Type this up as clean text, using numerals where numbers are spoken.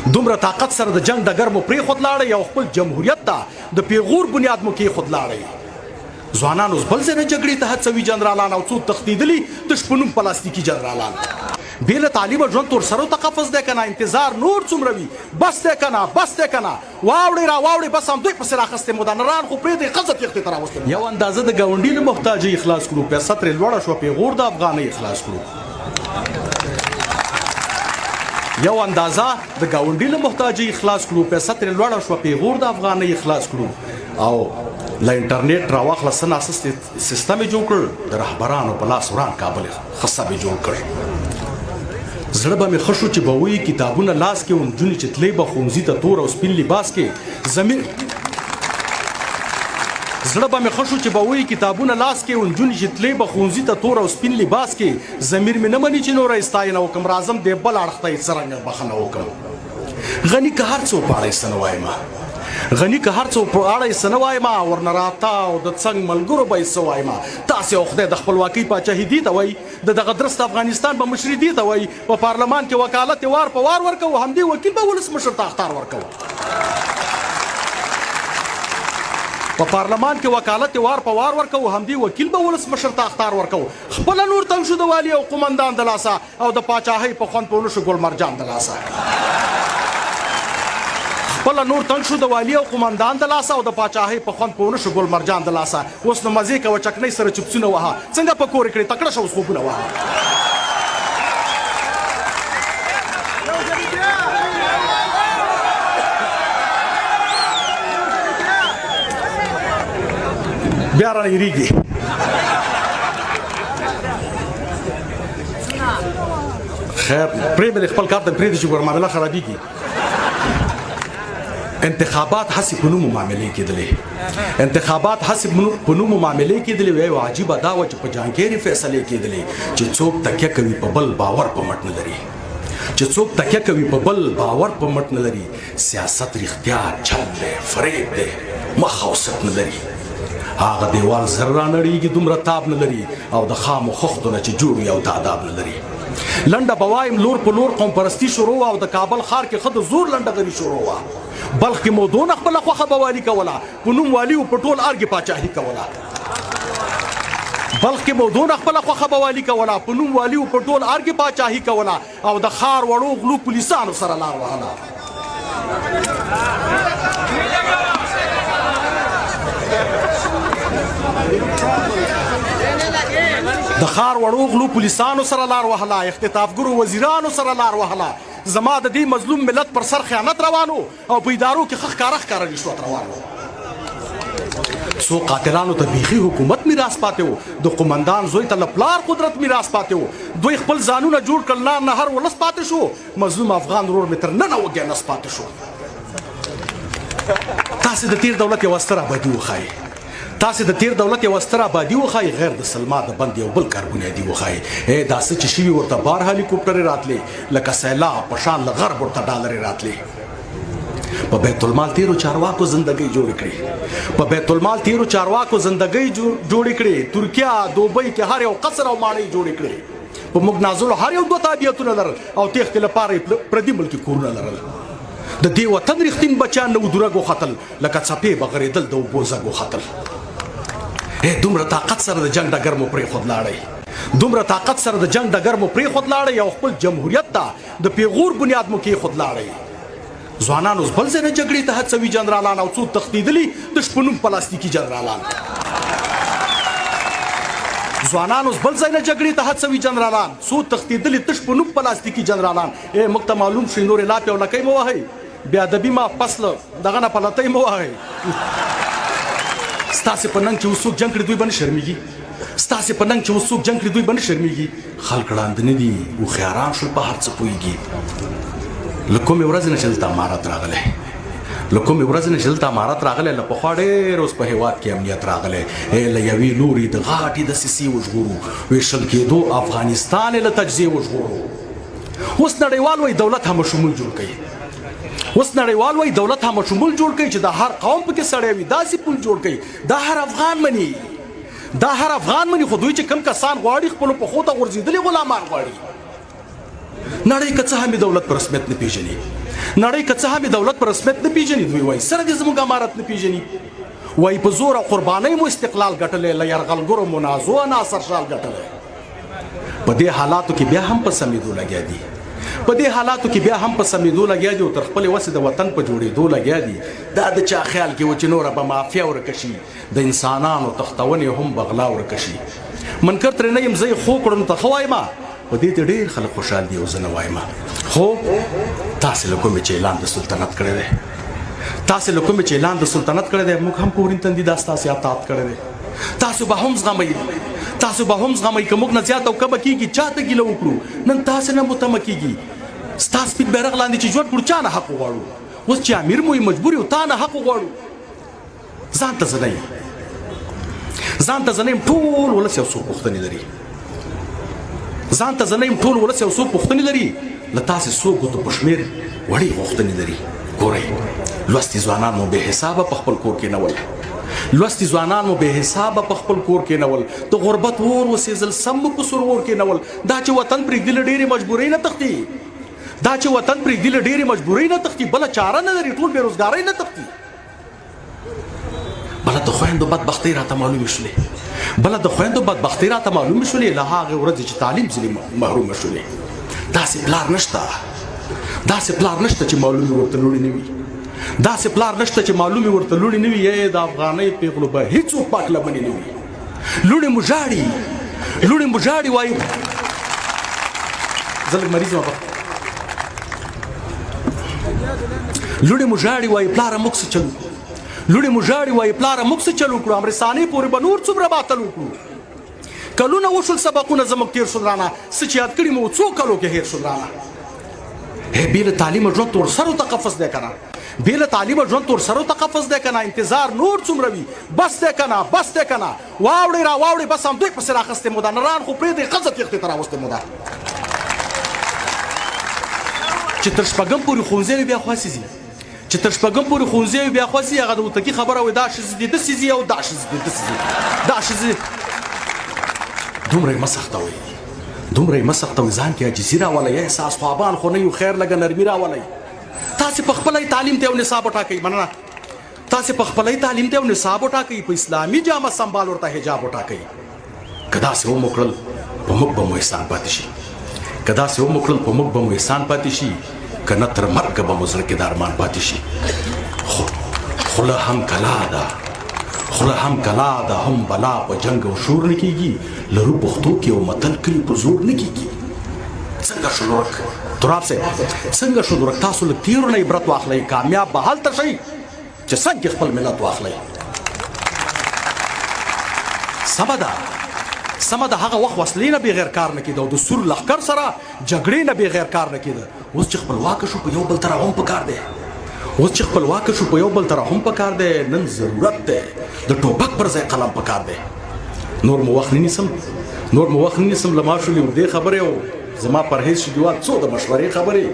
دومره طاقت سره د جنگ ډګر مو پرېښود لاړئ او خپل جمهوریت ته د پیغور بنیاد مو کېښود لاړئ. ځوانان اوس بل ځای نه جګړې ته هڅوي جنرالان او څو تښتېدلي د شپنوم پلاستیکي جنرالان. بې له تعلیمه ژوند تور سرو ته قفس دی که نه؟ انتظار نور څومره وي؟ بس دی که نه؟ بس دی که نه؟ واوړئ را واوړئ بس همدوی پسې رااخیستې مو دا نران خو پرېږدئ ښځه تېښتې ته راوستې. یو اندازه د ګاونډي له محتاجۍ خلاص کړو، پیسه ترې لوړه شوه، پیغور د افغانۍ خلاص کړو. یو اندازه د ګاونډي له محتاجۍ خلاص کړو، پیسه ترې لوړه شوه، پیغور د افغانۍ خلاص کړو. او له انټرنیټ راواخله څه ناسم سیستم یې جوړ کړ، د رهبرانو په لاس وران کابل خصب یې جوړ کړ. زړه به مې ښه شو چې به وایي کتابونه لاس کې و، نجونې چې تلې به ښوونځي ته تور او سپین لباس کې زمین. زړه به مې ښه شو چې به وایي کتابونه لاس کې و، نجونې چې تلې به ښوونځي ته تور او سپین لباس کې ضمیر مې نه مني چې نوره یې ستاینه وکړم، راځم دې بل اړخ ته یې څرنګه بخښنه وکړم. غني که هر څه په اړه یې څه نه وایم، غني که هر څه په اړه یې څه نه وایم، ورنه راتاو د څنګ ملګرو به یې څه وایم. تاسې او خدای د خپلواکۍ پاچاهي دې ته وایي، د دغه درست افغانستان به مشري دې ته وایي. په پارلمان کې وکالت یې وار په وار ورکوو، همدې وکیل به ولسمشر ته اخطار ورکوو. په پارلمان کې وکالت یې وار په وار ورکوو، همدې وکیل به ولسمشر ته اخطار ورکوو. خپله نور تنګ شو د والي او قومندان د لاسه، او د پاچاهۍ په خوند په ونه شو ګل مرجان د لاسه. خپله نور تنګ شو د والي او قومندان د لاسه، او د پاچاهۍ په خوند په ونه شو ګل مرجان د لاسه. اوس نو مزې کوه چکنۍ سره چپسونه وهه، څنګه په کور کړې تکړه شه اوس خوبونه وهه. بیا رانه هېرېږي. خیر پرېږده خپل کار ته پرېږدي چې ګوره معامله خرابېږي. انتخابات هسې په نومو معاملې کېدلې، انتخابات هسې په نومو معاملې کېدلې. وایي عجیبه دا وه چې په جانګیرې فیصلې کېدلې چې څوک تکیه کوي په بل باور په مټ نه لري، چې څوک تکیه کوي په بل باور په مټ نه لري. سیاست رښتیا چل دی، فریب دی، مخ او ست نه لري. هغه دیوال زر رانړېږي دومره تاب نه لري، او د خامو خښتو نه چې جوړ وي او تعداد نه لري. لنډه به وایم لور په لور قوم پرستي شروع وه، او د کابل ښار کې ښه د زور لنډهغري شروع وه. بلخ کې مو دونه خپله خوښه به والي کوله، په نوم والي و په ټول ارګې پاچاهي کوله. بلخ کې مو دونه خپله خوښه به والي کوله، په نوم والي و په ټول ارګې پاچاهي کوله، او د ښار وړو غلو پولیسانو سره لار وهله. د ښار وړو غلو پولیسانو سره لار وهله، اختطافګرو وزیرانو سره لار وهله. زما د دې مظلوم ملت پر سر خیانت روانو، او په ادارو کې ښه ښکاره ښکاره رشوت روانو. څو قاتلانو ته بیخي حکومت میراث پاتې و، د قومندان زوی ته له پلار قدرت میراث پاتې و. دوی خپل ځانونه جوړ کړل، نار نه هر ولس پاتې شو. مظلوم افغان ورور مې تر ننه وږی نس پاتې شو. تاسې د تیر دولت یوه ستره ابادي وښایي، تاسې د تیر دولت یوه ستره ابادي وښایي، غیر د سلما د بند یو بل کار بنیادي وښایي. دا څه چې شوي ورته بار هلیکوپټرې راتلې، لکه سیلاب په شان له غرب ورته ډالرې راتلې. په بیت المال تیرو چارواکو زندګۍ جوړې کړې، په بیت المال تیرو چارواکو زندګۍ جوړې کړې. ترکیه دوبۍ کې هر یو قصر او ماڼۍ جوړې کړې. په موږ نازلو هر یو دوه تابعیتونه لرل، او تېښتې لپاره یې پردي ملکي کورونه لرل. د دې وطن رښتین بچیان نه و درګو ختل، لکه څپې به غړېدل د اوبو زګو ختل. دومره طاقت سره د جنگ ډګر مو پرېښود لاړئ، دومره طاقت سره د جنگ ډګر مو پرېښود لاړئ، او خپل جمهوریت ته د پیغور بنیاد مو کېښود لاړئ. ځوانان اوس بل ځای نه جګړې ته هڅوي جنرالان، او څو تښتېدلي د شپنوم پلاستیکي جنرالان. ځوانان اوس بل ځای نه جګړې ته هڅوي جنرالان، څو تښتېدلي د شپنوم پلاستیکي جنرالان. موږ ته معلوم شي نورې لاپې او لکۍ مه وهئ، بې ادبي ما فصل دغه نه پلتۍ مه وهئ. ستاسې په ننګ چې اوس څوک جنګ کړي دوی به نه شرمېږي، ستاسې په ننګ چې اوس څوک جنګ کړي دوی به نه شرمېږي. خلک ړانده نه دي، هوښیاران شول، په هر څه پوهېږي. له کومې ورځې نه چې دلته امارت راغلی، له کومې ورځې نه چې دلته امارت راغلی، له پخوا ډېر اوس په هېواد کې امنیت راغلی. له یوې لورې د غاټې دسیسې وژغورو، ویشل کېدو افغانستان یې له تجزیې وژغورو. اوس نړیوال وایي دولت هم شمول جوړ کوي، اوس نړیوال وایي دولت هم شمول جوړ کوي چې د هر قوم پکې سړی وي، داسې پول جوړ کوي. دا هر افغان مني، دا هر افغان مني، خو دوی چې کوم کسان غواړي خپلو پښو ته غورځېدلي غلامان غواړي. نړۍ که څه هم دولت په رسمیت نه پیژني نړۍ که څه هم دولت په رسمیت نه پیژني دوی وایي سره دې زموږ امارت نه پیژني وایي په زور او قربانۍ مو استقلال ګټلی له یرغلګرو منازو ناصر شال ګټلی په دې حالاتو کې بیا هم په سمیدو لګیا دي په دې حالاتو کې بیا هم په سمیدو لګیا دي او تر خپلې وسې د وطن په جوړېدو لګیا دي دا د چا خیال کې و چې نوره به مافیا ورکه شي د انسانانو تختونې هم بغلا ورکه شي منکر ترې نه یم زه یې خو کړم ته ښه وایم په دې ته ډېر خلک خوشحال دي او زه نه وایم خو تاسې له کومې چې اعلان د سلطنت کړی دی تاسې له کومې چې اعلان د سلطنت کړی دی موږ هم په ورین تندي دا ستاسې اطاعت کړی دی تاسو به هم زغمئ تاسو به هم زغمئ که موږ نه زیات او کمه کېږي چا ته ګیله وکړو نن تاسې نه مو تمه کېږي ستا سپین بیرغ لاندې چې ژوند کړو چا نه حق وغواړو اوس چې امیر مو مجبور یو تا نه حق وغواړو ځان ته زه نه یم ځان ته زه نه یم ټول ولس یو څو پوښتنې لري ځان ته زه نه یم ټول ولس یو څو پوښتنې لري له تاسې څو ګوتو په شمېر وړې غوښتنې لري ګورئ لوستي ځوانان مو بې حسابه په خپل کور کې نول لوستي ځوانان مو بې حسابه په خپل کور کې نول د غربت اور وسېزل سم مو په سرور کې نول دا چې وطن پرېږدي له ډېرې مجبورۍ نه تښتي دا چې وطن پرېږدي له ډېرې مجبورۍ نه تښتي بله چاره نه لري ټول بېروزګارۍ نه تښتي بله د خویندو بدبختۍ راته معلومې شولې بله د خویندو بدبختۍ راته معلومې شولې له هغې ورځې چې تعلیم ځینې محرومه شولې داسې پلار نشته داسې پلار نشته چې معلومې ورته لوړې نه وي داسې پلار نشته چې معلومې ورته لوړې نه وي یا د افغانۍ پیغلو به هېڅوک پاک لمنې نه وي لوڼې مو ژاړي لوڼې مو ژاړي وایي زه لږ مریض یم لوڼې مو ژاړي وایي پلاره موږ څه چل وکړو لوڼې مو ژاړي وایي پلاره موږ څه چل وکړو امرستانې پورې به نور څومره باطل وکړو کلونه وشول سبقونه زموږ تېر شول رانه څه چې یاد کړي مو څو کلو کې هېر شول رانه بې له تعلیمه ژوند تور سرو ته قفس دی که نه بې له تعلیمه ژوند تور سرو ته قفس دی که نه انتظار نور څومره وي بس دی که نه بس دی که نه واوړې را واوړې بس همدوی پسې راخیستې مو ده نران خو پرېږدئ ښځه تېښتې ته راوستې مو ده چې تر شپږم پورې ښوونځی وي بیا خواسې ځي چې تر شپږم پورې ښوونځی وي بیا خواسې هغه د اوتکي خبره وي دا ښځې دي داسې ځي او دا ښځې دي داسې ځي دا ښځې دومره یې مه سختوئ دومره یې مه سختوئ ځان کې عاجزي راولئ احساس خوابان خو نه یو خیر لږه نرمي راولئ تاسې په خپله تعلیم ته یو نصاب وټاکئ مننه تاسې په خپله تعلیم ته یو نصاب وټاکئ په اسلامي جامه سنبال ورته حجاب وټاکئ که داسې ومو کړل په موږ به مو احسان پاتې شي که داسې ومو کړل په موږ به مو احسان پاتې شي که نه تر مرګه به مو زړه کې د ارمان پاتې شي خوله هم کلا ده خوله هم کلا ده هم بلا په جنګ او شور نه کېږي لرو پښتو کې یو متل کلي په زور نه کېږي څنګه شو لورک تراب صاحب څنګه شو لورک تاسو له تیرو نه عبرت واخلئ کامیاب به هلته شئ چې څنګه خپل ملت واخلئ سمه ده سمه ده هغه وخت وسلې نه بغیر کار نه کېده او د سور لښکر سره جګړې نه بغیر کار نه کېده اوس چې خپلواکه شو په یو بل طرح هم پکار دی اوس چې خپلواکه شو په یو بل طرح هم پکار دی نن ضرورت دی د ټوپک پر ځای قلم پکار دی نور مو وخت نه نیسم له ما شولې اردې خبرې او زما پرهیز شډیوال څو د مشورې خبرې